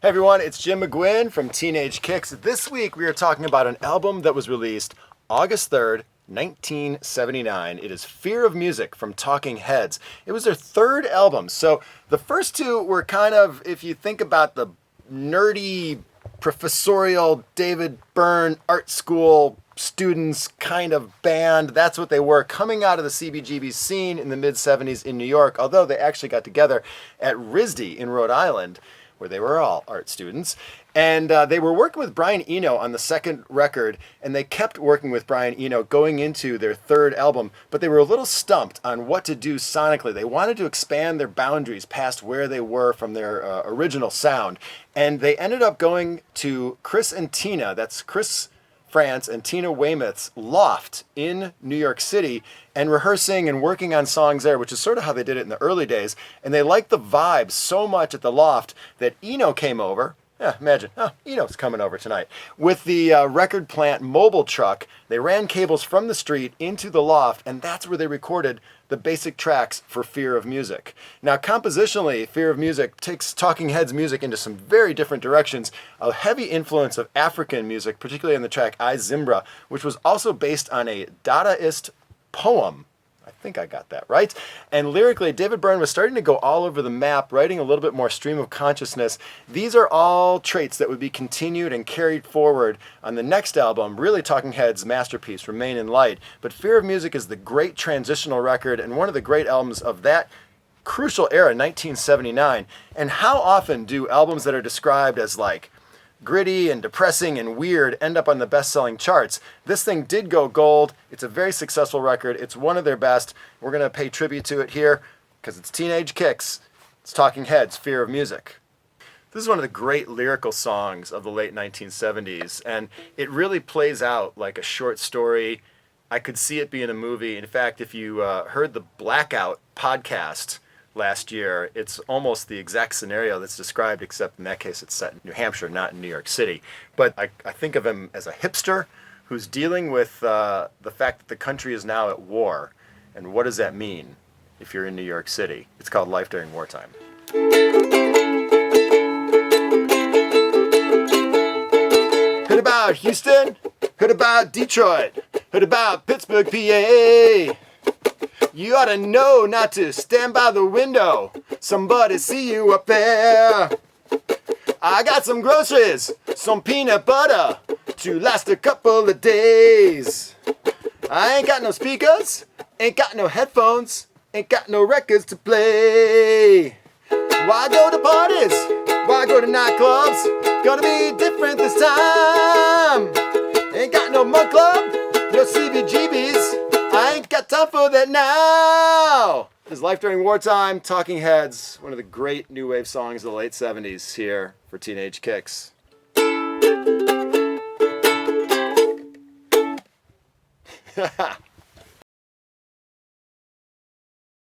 Hey everyone, it's Jim McGuinn from Teenage Kicks. This week we are talking about an album that was released August 3rd, 1979. It is Fear of Music from Talking Heads. It was their third album. So the first two were kind of, if you think about the nerdy, professorial David Byrne art school students kind of band, that's what they were, coming out of the CBGB scene in the mid-70s in New York, although they actually got together at RISD in Rhode Island, where they were all art students. And they were working with Brian Eno on the second record, and they kept working with Brian Eno going into their third album, but they were a little stumped on what to do sonically. They wanted to expand their boundaries past where they were from their original sound. And they ended up going to Chris and Tina, that's Chris France and Tina Weymouth's loft in New York City, and rehearsing and working on songs there, which is sort of how they did it in the early days. And they liked the vibe so much at the loft that Eno came over. Yeah, imagine, Eno's coming over tonight. With the record plant mobile truck, they ran cables from the street into the loft, and that's where they recorded the basic tracks for Fear of Music. Now, compositionally, Fear of Music takes Talking Heads music into some very different directions. A heavy influence of African music, particularly on the track I Zimbra, which was also based on a Dadaist poem. I think I got that right. And lyrically, David Byrne was starting to go all over the map, writing a little bit more stream of consciousness. These are all traits that would be continued and carried forward on the next album, really Talking Heads' masterpiece, Remain in Light. But Fear of Music is the great transitional record and one of the great albums of that crucial era, 1979. And how often do albums that are described as like gritty and depressing and weird end up on the best-selling charts? This thing did go gold. It's a very successful record. It's one of their best. We're going to pay tribute to it here because it's Teenage Kicks. It's Talking Heads, Fear of Music. This is one of the great lyrical songs of the late 1970s, and it really plays out like a short story. I could see it being a movie. In fact, if you heard the Blackout podcast last year, it's almost the exact scenario that's described, except in that case it's set in New Hampshire, not in New York City. But I think of him as a hipster who's dealing with the fact that the country is now at war. And what does that mean if you're in New York City? It's called Life During Wartime. Heard about Houston, heard about Detroit, heard about Pittsburgh, PA. You ought to know not to stand by the window. Somebody see you up there. I got some groceries, some peanut butter to last a couple of days. I ain't got no speakers, ain't got no headphones, ain't got no records to play. Why go to parties? Why go to nightclubs? Gonna be different this time. Ain't got no mug club, no CBGBs. I ain't got time for that now. This is Life During Wartime, Talking Heads, one of the great new wave songs of the late 70s here for Teenage Kicks.